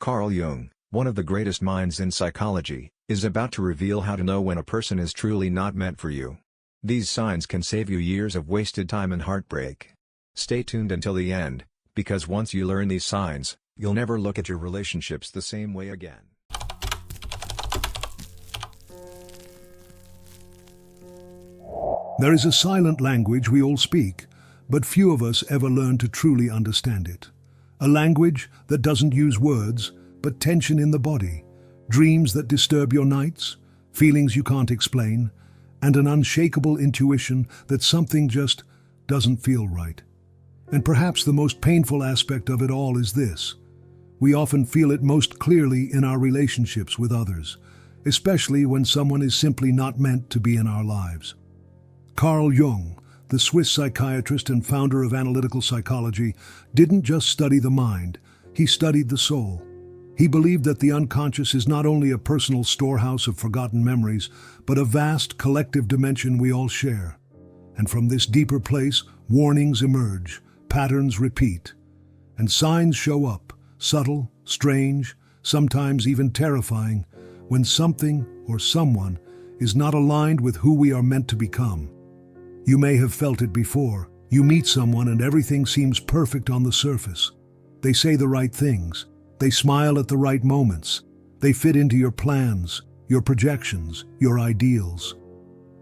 Carl Jung, one of the greatest minds in psychology, is about to reveal how to know when a person is truly not meant for you. These signs can save you years of wasted time and heartbreak. Stay tuned until the end, because once you learn these signs, you'll never look at your relationships the same way again. There is a silent language we all speak, but few of us ever learn to truly understand it. A language that doesn't use words, but tension in the body, dreams that disturb your nights, feelings you can't explain, and an unshakable intuition that something just doesn't feel right. And perhaps the most painful aspect of it all is this: we often feel it most clearly in our relationships with others, especially when someone is simply not meant to be in our lives. Carl Jung, the Swiss psychiatrist and founder of analytical psychology, didn't just study the mind, he studied the soul. He believed that the unconscious is not only a personal storehouse of forgotten memories, but a vast collective dimension we all share. And from this deeper place, warnings emerge, patterns repeat, and signs show up, subtle, strange, sometimes even terrifying, when something or someone is not aligned with who we are meant to become. You may have felt it before. You meet someone and everything seems perfect on the surface. They say the right things. They smile at the right moments. They fit into your plans, your projections, your ideals.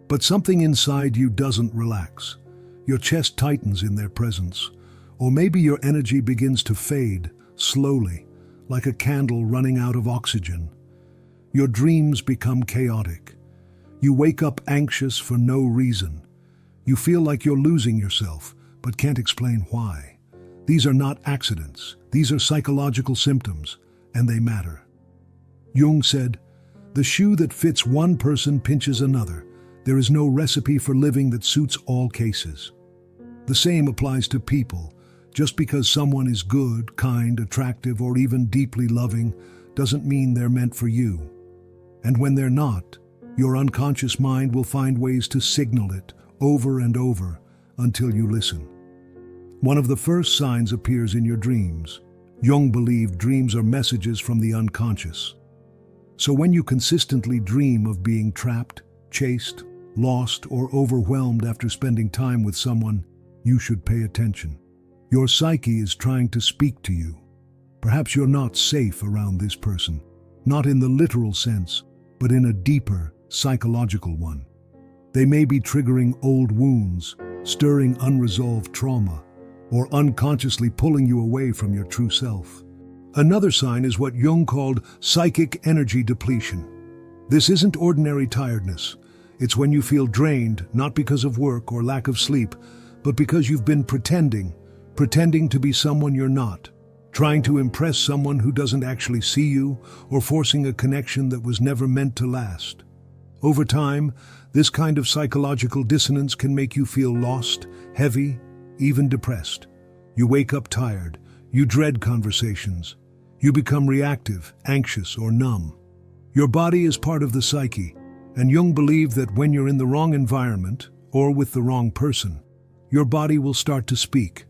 But something inside you doesn't relax. Your chest tightens in their presence. Or maybe your energy begins to fade, slowly, like a candle running out of oxygen. Your dreams become chaotic. You wake up anxious for no reason. You feel like you're losing yourself, but can't explain why. These are not accidents. These are psychological symptoms, and they matter. Jung said, "The shoe that fits one person pinches another. There is no recipe for living that suits all cases." The same applies to people. Just because someone is good, kind, attractive, or even deeply loving doesn't mean they're meant for you. And when they're not, your unconscious mind will find ways to signal it over and over until you listen. One of the first signs appears in your dreams. Jung believed dreams are messages from the unconscious. So when you consistently dream of being trapped, chased, lost, or overwhelmed after spending time with someone, you should pay attention. Your psyche is trying to speak to you. Perhaps you're not safe around this person, not in the literal sense, but in a deeper, psychological one. They may be triggering old wounds, stirring unresolved trauma, or unconsciously pulling you away from your true self. Another sign is what Jung called psychic energy depletion. This isn't ordinary tiredness. It's when you feel drained, not because of work or lack of sleep, but because you've been pretending to be someone you're not, trying to impress someone who doesn't actually see you, or forcing a connection that was never meant to last. Over time, this kind of psychological dissonance can make you feel lost, heavy, even depressed. You wake up tired, you dread conversations, you become reactive, anxious, or numb. Your body is part of the psyche, and Jung believed that when you're in the wrong environment, or with the wrong person, your body will start to speak.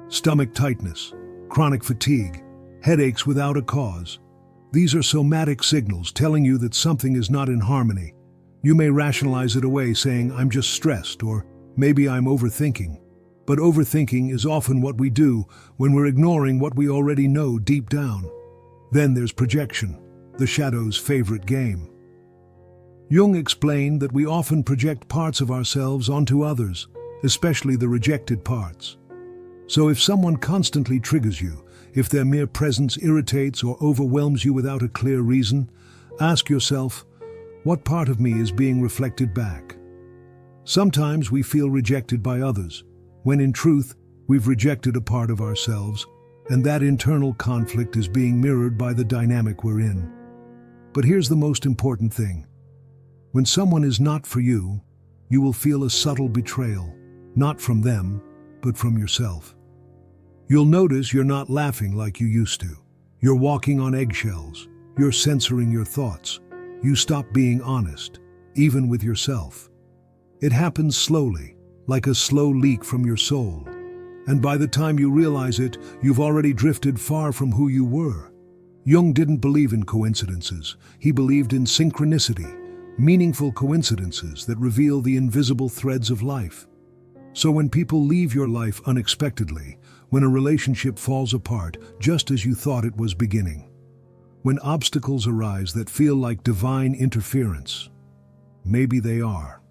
Stomach tightness, chronic fatigue, headaches without a cause. These are somatic signals telling you that something is not in harmony. You may rationalize it away, saying, "I'm just stressed," or "maybe I'm overthinking." But overthinking is often what we do when we're ignoring what we already know deep down. Then there's projection, the shadow's favorite game. Jung explained that we often project parts of ourselves onto others, especially the rejected parts. So if someone constantly triggers you, if their mere presence irritates or overwhelms you without a clear reason, ask yourself, what part of me is being reflected back? Sometimes we feel rejected by others, when in truth, we've rejected a part of ourselves, and that internal conflict is being mirrored by the dynamic we're in. But here's the most important thing. When someone is not for you, you will feel a subtle betrayal, not from them, but from yourself. You'll notice you're not laughing like you used to. You're walking on eggshells. You're censoring your thoughts. You stop being honest, even with yourself. It happens slowly, like a slow leak from your soul. And by the time you realize it, you've already drifted far from who you were. Jung didn't believe in coincidences. He believed in synchronicity, meaningful coincidences that reveal the invisible threads of life. So when people leave your life unexpectedly, when a relationship falls apart just as you thought it was beginning, when obstacles arise that feel like divine interference, maybe they are.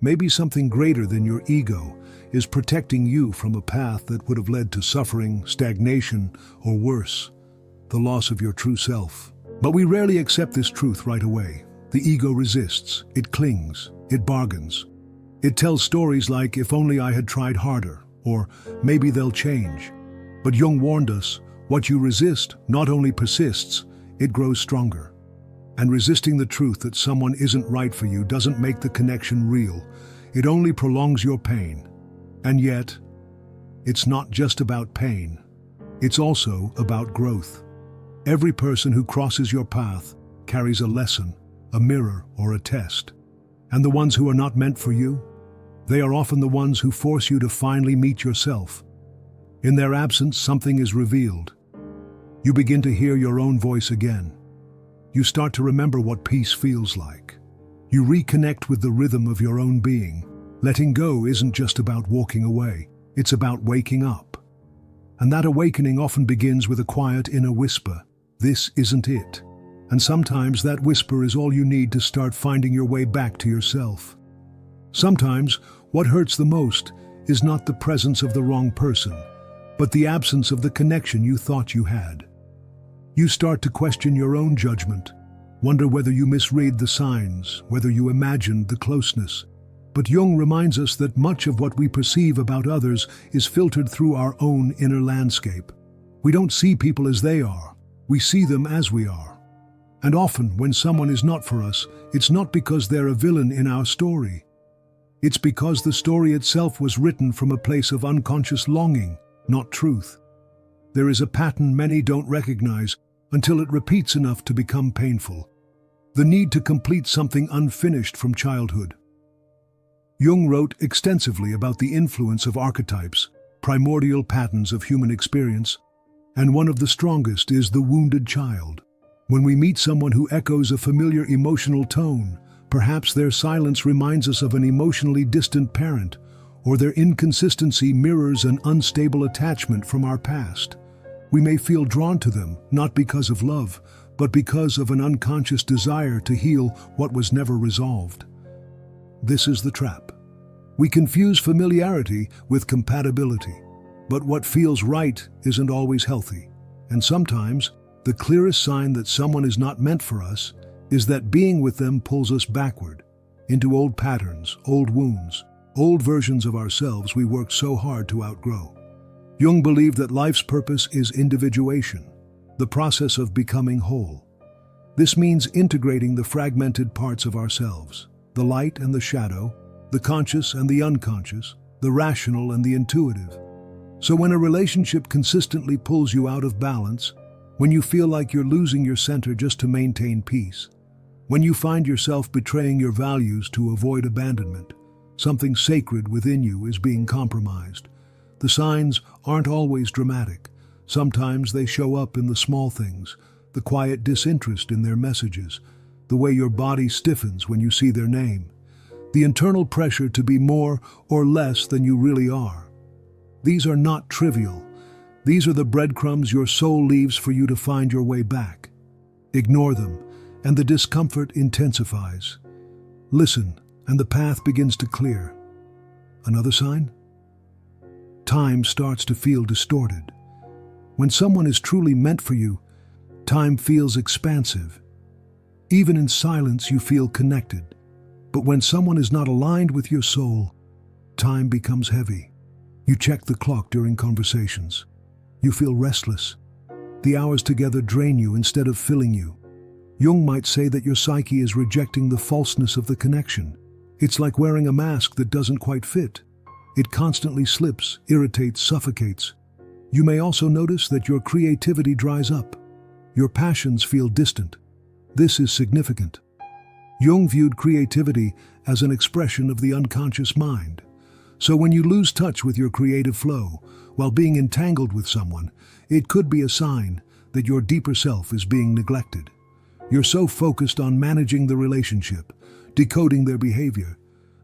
Maybe something greater than your ego is protecting you from a path that would have led to suffering, stagnation, or worse, the loss of your true self. But we rarely accept this truth right away. The ego resists, it clings, it bargains. It tells stories like, if only I had tried harder, or maybe they'll change. But Jung warned us, what you resist not only persists, it grows stronger. And resisting the truth that someone isn't right for you doesn't make the connection real. It only prolongs your pain. And yet, it's not just about pain. It's also about growth. Every person who crosses your path carries a lesson, a mirror, or a test. And the ones who are not meant for you, they are often the ones who force you to finally meet yourself. In their absence, something is revealed. You begin to hear your own voice again. You start to remember what peace feels like. You reconnect with the rhythm of your own being. Letting go isn't just about walking away, it's about waking up. And that awakening often begins with a quiet inner whisper, "This isn't it." And sometimes that whisper is all you need to start finding your way back to yourself. Sometimes what hurts the most is not the presence of the wrong person, but the absence of the connection you thought you had. You start to question your own judgment, wonder whether you misread the signs, whether you imagined the closeness. But Jung reminds us that much of what we perceive about others is filtered through our own inner landscape. We don't see people as they are, we see them as we are. And often, when someone is not for us, it's not because they're a villain in our story. It's because the story itself was written from a place of unconscious longing, not truth. There is a pattern many don't recognize until it repeats enough to become painful. The need to complete something unfinished from childhood. Jung wrote extensively about the influence of archetypes, primordial patterns of human experience, and one of the strongest is the wounded child. When we meet someone who echoes a familiar emotional tone, perhaps their silence reminds us of an emotionally distant parent, or their inconsistency mirrors an unstable attachment from our past. We may feel drawn to them, not because of love, but because of an unconscious desire to heal what was never resolved. This is the trap. We confuse familiarity with compatibility, but what feels right isn't always healthy. And sometimes, the clearest sign that someone is not meant for us is that being with them pulls us backward, into old patterns, old wounds, old versions of ourselves we worked so hard to outgrow. Jung believed that life's purpose is individuation, the process of becoming whole. This means integrating the fragmented parts of ourselves, the light and the shadow, the conscious and the unconscious, the rational and the intuitive. So when a relationship consistently pulls you out of balance, when you feel like you're losing your center just to maintain peace, when you find yourself betraying your values to avoid abandonment, something sacred within you is being compromised. The signs aren't always dramatic. Sometimes they show up in the small things, the quiet disinterest in their messages, the way your body stiffens when you see their name, the internal pressure to be more or less than you really are. These are not trivial. These are the breadcrumbs your soul leaves for you to find your way back. Ignore them, and the discomfort intensifies. Listen, and the path begins to clear. Another sign? Time starts to feel distorted. When someone is truly meant for you, time feels expansive. Even in silence, you feel connected. But when someone is not aligned with your soul, time becomes heavy. You check the clock during conversations. You feel restless. The hours together drain you instead of filling you. Jung might say that your psyche is rejecting the falseness of the connection. It's like wearing a mask that doesn't quite fit. It constantly slips, irritates, suffocates. You may also notice that your creativity dries up. Your passions feel distant. This is significant. Jung viewed creativity as an expression of the unconscious mind. So when you lose touch with your creative flow, while being entangled with someone, it could be a sign that your deeper self is being neglected. You're so focused on managing the relationship, decoding their behavior,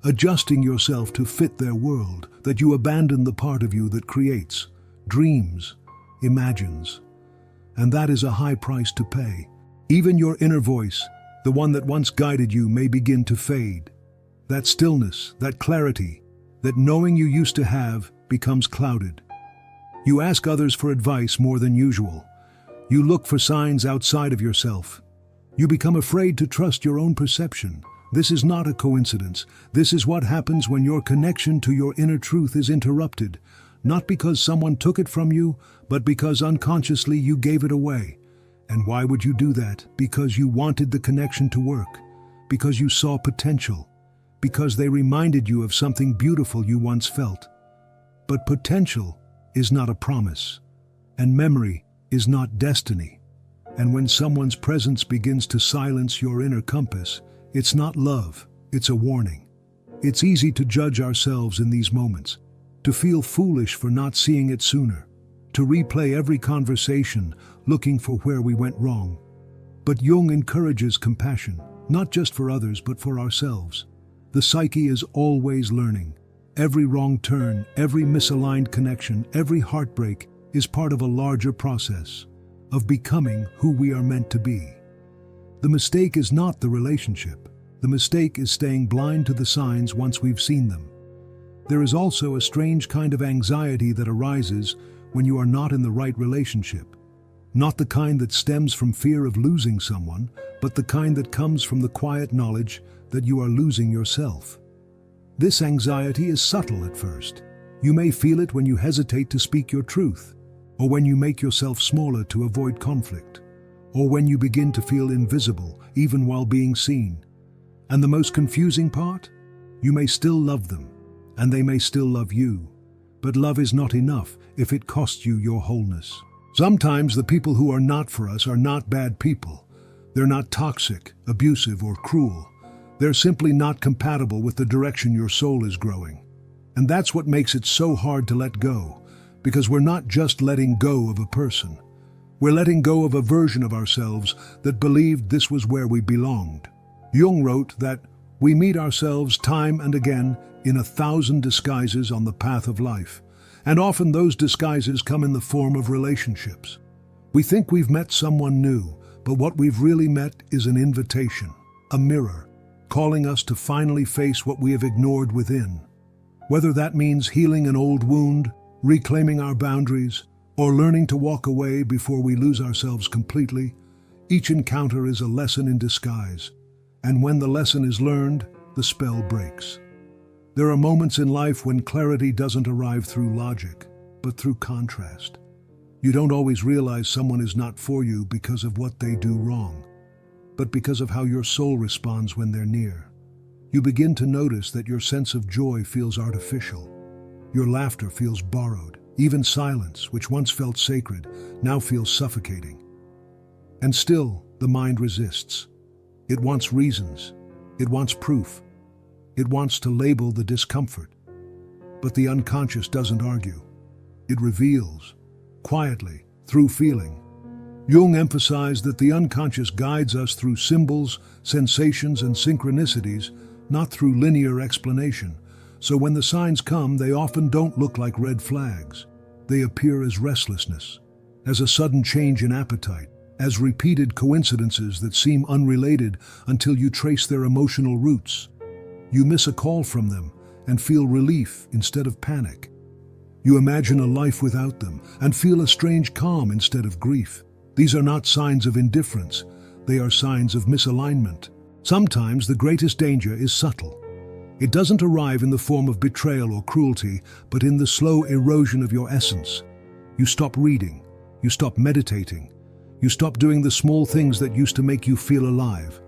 adjusting yourself to fit their world, that you abandon the part of you that creates, dreams, imagines. And that is a high price to pay. Even your inner voice, the one that once guided you, may begin to fade. That stillness, that clarity, that knowing you used to have, becomes clouded. You ask others for advice more than usual. You look for signs outside of yourself. You become afraid to trust your own perception. This is not a coincidence. This is what happens when your connection to your inner truth is interrupted, not because someone took it from you, but because unconsciously you gave it away. And why would you do that? Because you wanted the connection to work, because you saw potential, because they reminded you of something beautiful you once felt. But potential is not a promise, and memory is not destiny. And when someone's presence begins to silence your inner compass, it's not love, it's a warning. It's easy to judge ourselves in these moments, to feel foolish for not seeing it sooner, to replay every conversation looking for where we went wrong. But Jung encourages compassion, not just for others but for ourselves. The psyche is always learning. Every wrong turn, every misaligned connection, every heartbreak is part of a larger process of becoming who we are meant to be. The mistake is not the relationship. The mistake is staying blind to the signs once we've seen them. There is also a strange kind of anxiety that arises when you are not in the right relationship. Not the kind that stems from fear of losing someone, but the kind that comes from the quiet knowledge that you are losing yourself. This anxiety is subtle at first. You may feel it when you hesitate to speak your truth, or when you make yourself smaller to avoid conflict, or when you begin to feel invisible even while being seen. And the most confusing part? You may still love them, and they may still love you. But love is not enough if it costs you your wholeness. Sometimes the people who are not for us are not bad people. They're not toxic, abusive, or cruel. They're simply not compatible with the direction your soul is growing. And that's what makes it so hard to let go, because we're not just letting go of a person. We're letting go of a version of ourselves that believed this was where we belonged. Jung wrote that we meet ourselves time and again in 1,000 disguises on the path of life, and often those disguises come in the form of relationships. We think we've met someone new, but what we've really met is an invitation, a mirror, calling us to finally face what we have ignored within. Whether that means healing an old wound, reclaiming our boundaries, or learning to walk away before we lose ourselves completely, each encounter is a lesson in disguise. And when the lesson is learned, the spell breaks. There are moments in life when clarity doesn't arrive through logic, but through contrast. You don't always realize someone is not for you because of what they do wrong, but because of how your soul responds when they're near. You begin to notice that your sense of joy feels artificial. Your laughter feels borrowed. Even silence, which once felt sacred, now feels suffocating. And still, the mind resists. It wants reasons. It wants proof. It wants to label the discomfort. But the unconscious doesn't argue. It reveals, quietly, through feeling. Jung emphasized that the unconscious guides us through symbols, sensations, and synchronicities, not through linear explanation. So when the signs come, they often don't look like red flags. They appear as restlessness, as a sudden change in appetite, as repeated coincidences that seem unrelated until you trace their emotional roots. You miss a call from them and feel relief instead of panic. You imagine a life without them and feel a strange calm instead of grief. These are not signs of indifference. They are signs of misalignment. Sometimes the greatest danger is subtle. It doesn't arrive in the form of betrayal or cruelty, but in the slow erosion of your essence. You stop reading. You stop meditating. You stop doing the small things that used to make you feel alive.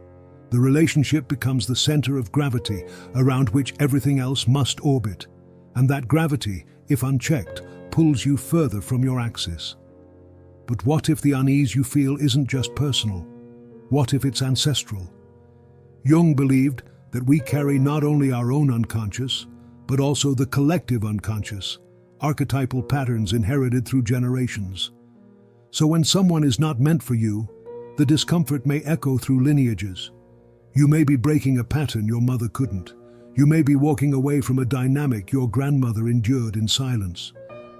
The relationship becomes the center of gravity around which everything else must orbit. And that gravity, if unchecked, pulls you further from your axis. But what if the unease you feel isn't just personal? What if it's ancestral? Jung believed that we carry not only our own unconscious, but also the collective unconscious, archetypal patterns inherited through generations. So when someone is not meant for you, the discomfort may echo through lineages. You may be breaking a pattern your mother couldn't. You may be walking away from a dynamic your grandmother endured in silence.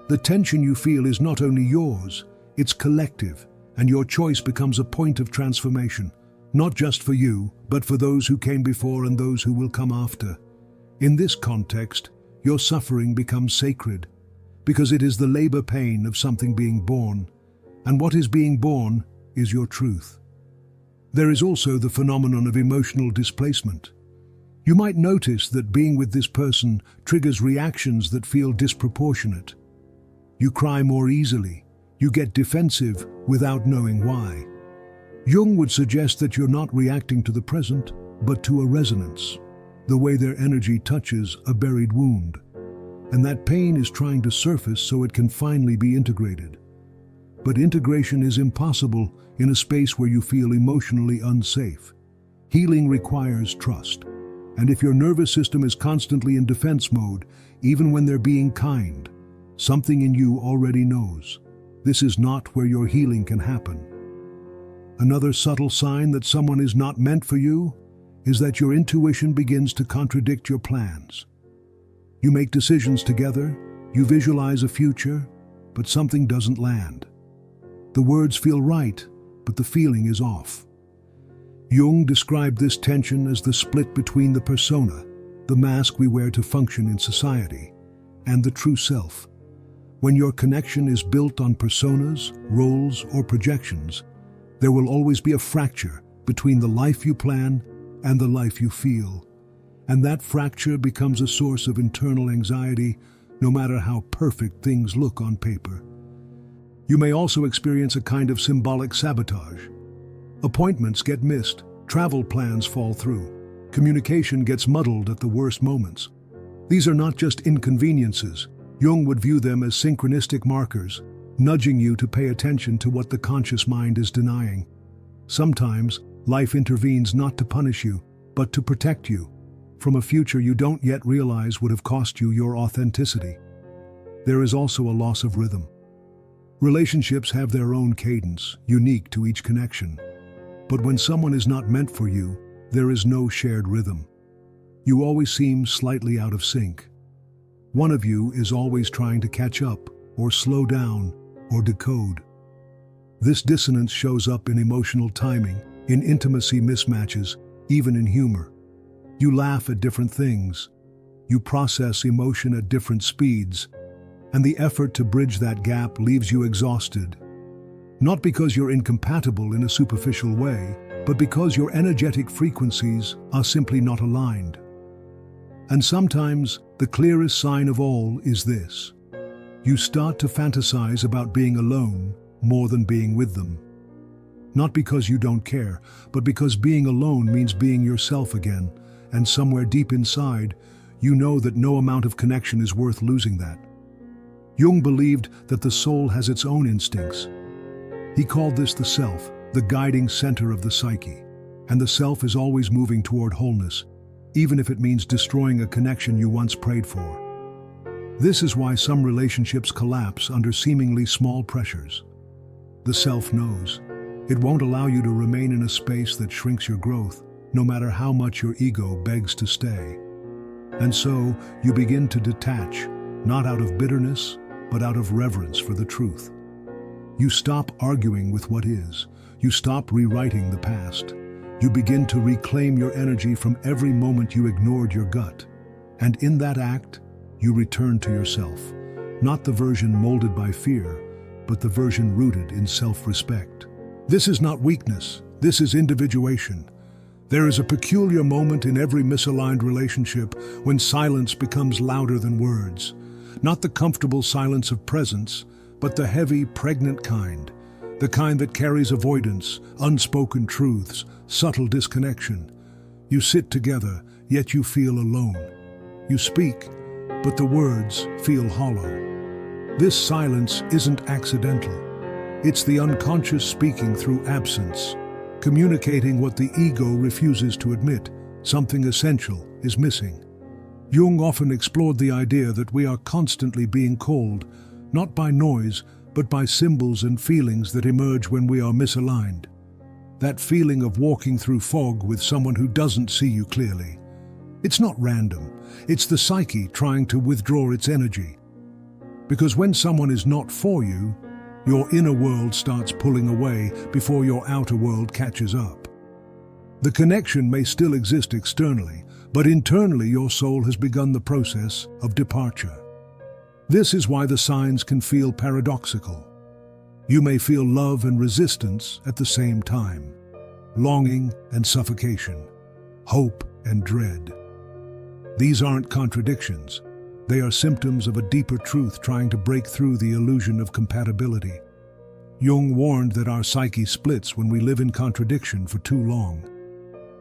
The tension you feel is not only yours, it's collective, and your choice becomes a point of transformation, not just for you, but for those who came before and those who will come after. In this context, your suffering becomes sacred, because it is the labor pain of something being born, and what is being born is your truth. There is also the phenomenon of emotional displacement. You might notice that being with this person triggers reactions that feel disproportionate. You cry more easily. You get defensive without knowing why. Jung would suggest that you're not reacting to the present, but to a resonance, the way their energy touches a buried wound. And that pain is trying to surface so it can finally be integrated. But integration is impossible in a space where you feel emotionally unsafe. Healing requires trust. And if your nervous system is constantly in defense mode, even when they're being kind, something in you already knows. This is not where your healing can happen. Another subtle sign that someone is not meant for you is that your intuition begins to contradict your plans. You make decisions together, you visualize a future, but something doesn't land. The words feel right, but the feeling is off. Jung described this tension as the split between the persona, the mask we wear to function in society, and the true self. When your connection is built on personas, roles, or projections, there will always be a fracture between the life you plan and the life you feel. And that fracture becomes a source of internal anxiety, no matter how perfect things look on paper. You may also experience a kind of symbolic sabotage. Appointments get missed, travel plans fall through, communication gets muddled at the worst moments. These are not just inconveniences. Jung would view them as synchronistic markers, nudging you to pay attention to what the conscious mind is denying. Sometimes, life intervenes not to punish you, but to protect you from a future you don't yet realize would have cost you your authenticity. There is also a loss of rhythm. Relationships have their own cadence, unique to each connection. But when someone is not meant for you, there is no shared rhythm. You always seem slightly out of sync. One of you is always trying to catch up, or slow down, or decode. This dissonance shows up in emotional timing, in intimacy mismatches, even in humor. You laugh at different things. You process emotion at different speeds, and the effort to bridge that gap leaves you exhausted. Not because you're incompatible in a superficial way, but because your energetic frequencies are simply not aligned. And sometimes, the clearest sign of all is this. You start to fantasize about being alone more than being with them. Not because you don't care, but because being alone means being yourself again, and somewhere deep inside, you know that no amount of connection is worth losing that. Jung believed that the soul has its own instincts. He called this the self, the guiding center of the psyche, and the self is always moving toward wholeness, even if it means destroying a connection you once prayed for. This is why some relationships collapse under seemingly small pressures. The self knows. It won't allow you to remain in a space that shrinks your growth, no matter how much your ego begs to stay. And so, you begin to detach, not out of bitterness, but out of reverence for the truth. You stop arguing with what is. You stop rewriting the past. You begin to reclaim your energy from every moment you ignored your gut. And in that act, you return to yourself, not the version molded by fear, but the version rooted in self-respect. This is not weakness, this is individuation. There is a peculiar moment in every misaligned relationship when silence becomes louder than words. Not the comfortable silence of presence, but the heavy, pregnant kind. The kind that carries avoidance, unspoken truths, subtle disconnection. You sit together, yet you feel alone. You speak, but the words feel hollow. This silence isn't accidental. It's the unconscious speaking through absence, communicating what the ego refuses to admit. Something essential is missing. Jung often explored the idea that we are constantly being called, not by noise, but by symbols and feelings that emerge when we are misaligned. That feeling of walking through fog with someone who doesn't see you clearly. It's not random. It's the psyche trying to withdraw its energy. Because when someone is not for you, your inner world starts pulling away before your outer world catches up. The connection may still exist externally, but internally your soul has begun the process of departure. This is why the signs can feel paradoxical. You may feel love and resistance at the same time, longing and suffocation, hope and dread. These aren't contradictions. They are symptoms of a deeper truth trying to break through the illusion of compatibility. Jung warned that our psyche splits when we live in contradiction for too long.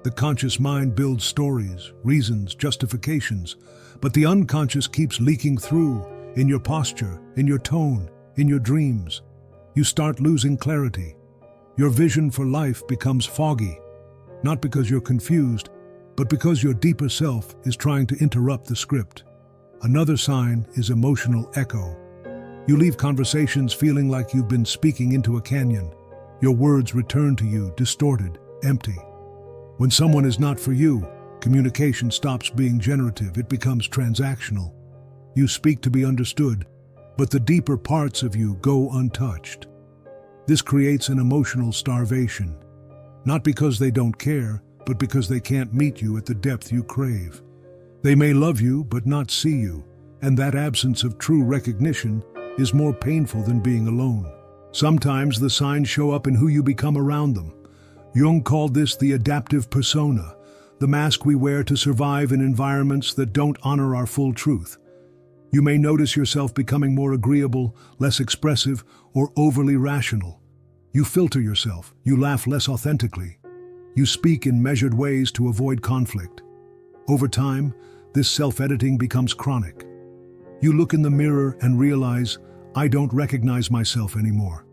The conscious mind builds stories, reasons, justifications, but the unconscious keeps leaking through in your posture, in your tone, in your dreams. You start losing clarity. Your vision for life becomes foggy, not because you're confused, but because your deeper self is trying to interrupt the script. Another sign is emotional echo. You leave conversations feeling like you've been speaking into a canyon. Your words return to you distorted, empty. When someone is not for you, communication stops being generative, it becomes transactional. You speak to be understood, but the deeper parts of you go untouched. This creates an emotional starvation, not because they don't care, but because they can't meet you at the depth you crave. They may love you, but not see you, and that absence of true recognition is more painful than being alone. Sometimes the signs show up in who you become around them. Jung called this the adaptive persona, the mask we wear to survive in environments that don't honor our full truth. You may notice yourself becoming more agreeable, less expressive, or overly rational. You filter yourself, you laugh less authentically. You speak in measured ways to avoid conflict. Over time, this self-editing becomes chronic. You look in the mirror and realize, I don't recognize myself anymore.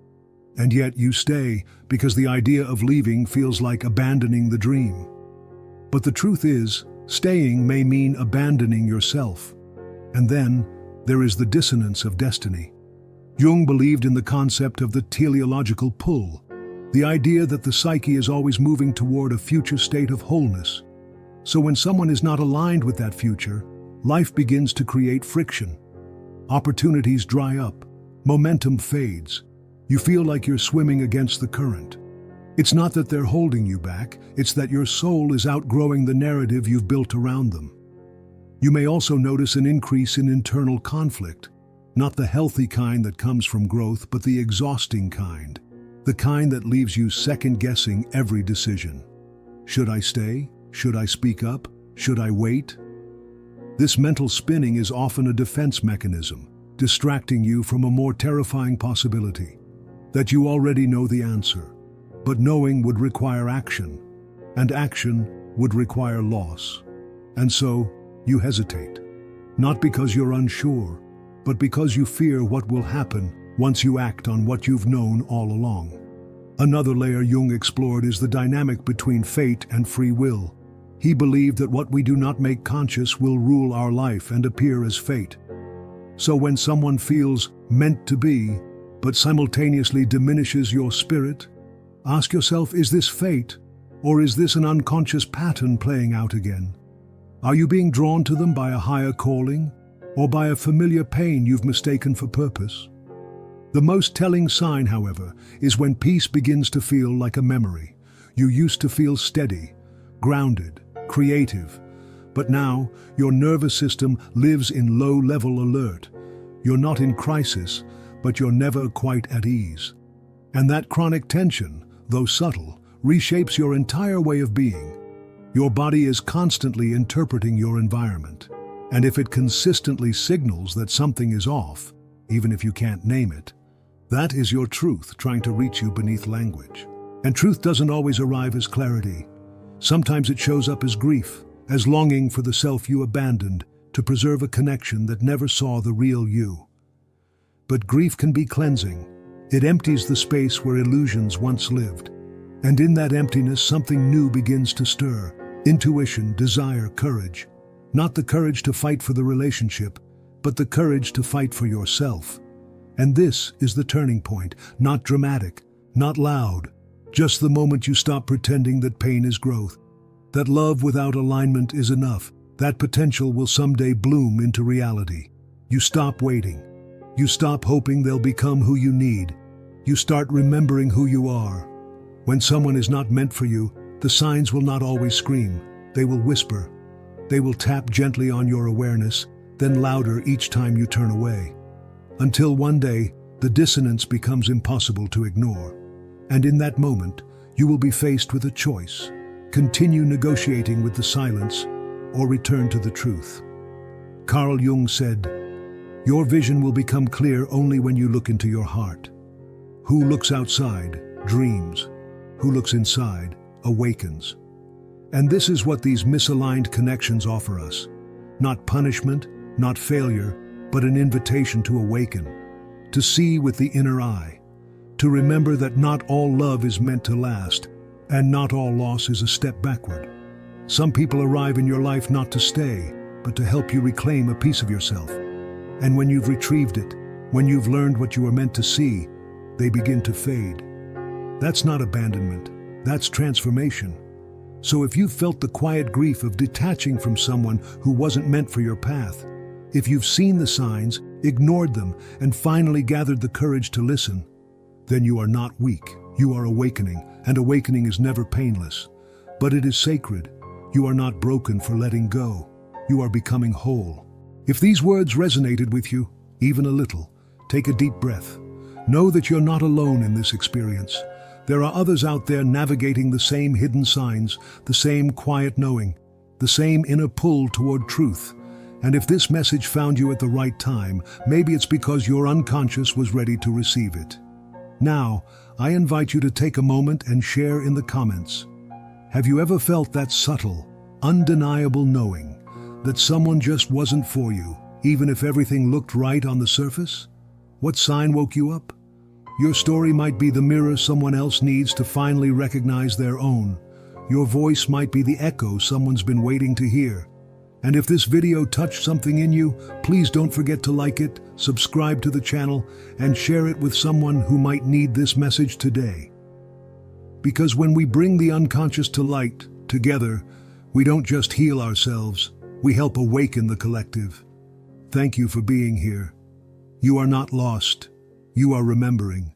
And yet you stay because the idea of leaving feels like abandoning the dream. But the truth is, staying may mean abandoning yourself. And then, there is the dissonance of destiny. Jung believed in the concept of the teleological pull, the idea that the psyche is always moving toward a future state of wholeness. So when someone is not aligned with that future, life begins to create friction. Opportunities dry up, momentum fades. You feel like you're swimming against the current. It's not that they're holding you back, it's that your soul is outgrowing the narrative you've built around them. You may also notice an increase in internal conflict, not the healthy kind that comes from growth, but the exhausting kind, the kind that leaves you second-guessing every decision. Should I stay? Should I speak up? Should I wait? This mental spinning is often a defense mechanism, distracting you from a more terrifying possibility, that you already know the answer, but knowing would require action, and action would require loss. And so, you hesitate, not because you're unsure, but because you fear what will happen once you act on what you've known all along. Another layer Jung explored is the dynamic between fate and free will. He believed that what we do not make conscious will rule our life and appear as fate. So when someone feels meant to be, but simultaneously diminishes your spirit, ask yourself, is this fate, or is this an unconscious pattern playing out again? Are you being drawn to them by a higher calling, or by a familiar pain you've mistaken for purpose? The most telling sign, however, is when peace begins to feel like a memory. You used to feel steady, grounded, creative, but now your nervous system lives in low-level alert. You're not in crisis, but you're never quite at ease. And that chronic tension, though subtle, reshapes your entire way of being. Your body is constantly interpreting your environment, and if it consistently signals that something is off, even if you can't name it, that is your truth trying to reach you beneath language. And truth doesn't always arrive as clarity. Sometimes it shows up as grief, as longing for the self you abandoned to preserve a connection that never saw the real you. But grief can be cleansing. It empties the space where illusions once lived. And in that emptiness, something new begins to stir. Intuition, desire, courage. Not the courage to fight for the relationship, but the courage to fight for yourself. And this is the turning point, not dramatic, not loud, just the moment you stop pretending that pain is growth, that love without alignment is enough, that potential will someday bloom into reality. You stop waiting. You stop hoping they'll become who you need. You start remembering who you are. When someone is not meant for you, the signs will not always scream. They will whisper. They will tap gently on your awareness, then louder each time you turn away. Until one day, the dissonance becomes impossible to ignore. And in that moment, you will be faced with a choice. Continue negotiating with the silence, or return to the truth. Carl Jung said, "Your vision will become clear only when you look into your heart. Who looks outside, dreams. Who looks inside, awakens." And this is what these misaligned connections offer us. Not punishment, not failure, but an invitation to awaken, to see with the inner eye, to remember that not all love is meant to last, and not all loss is a step backward. Some people arrive in your life not to stay, but to help you reclaim a piece of yourself. And when you've retrieved it, when you've learned what you were meant to see, they begin to fade. That's not abandonment, that's transformation. So if you've felt the quiet grief of detaching from someone who wasn't meant for your path, if you've seen the signs, ignored them, and finally gathered the courage to listen, then you are not weak, you are awakening, and awakening is never painless. But it is sacred. You are not broken for letting go. You are becoming whole. If these words resonated with you, even a little, take a deep breath. Know that you're not alone in this experience. There are others out there navigating the same hidden signs, the same quiet knowing, the same inner pull toward truth. And if this message found you at the right time, maybe it's because your unconscious was ready to receive it. Now, I invite you to take a moment and share in the comments. Have you ever felt that subtle, undeniable knowing that someone just wasn't for you, even if everything looked right on the surface? What sign woke you up? Your story might be the mirror someone else needs to finally recognize their own. Your voice might be the echo someone's been waiting to hear. And if this video touched something in you, please don't forget to like it, subscribe to the channel, and share it with someone who might need this message today. Because when we bring the unconscious to light, together, we don't just heal ourselves, we help awaken the collective. Thank you for being here. You are not lost. You are remembering.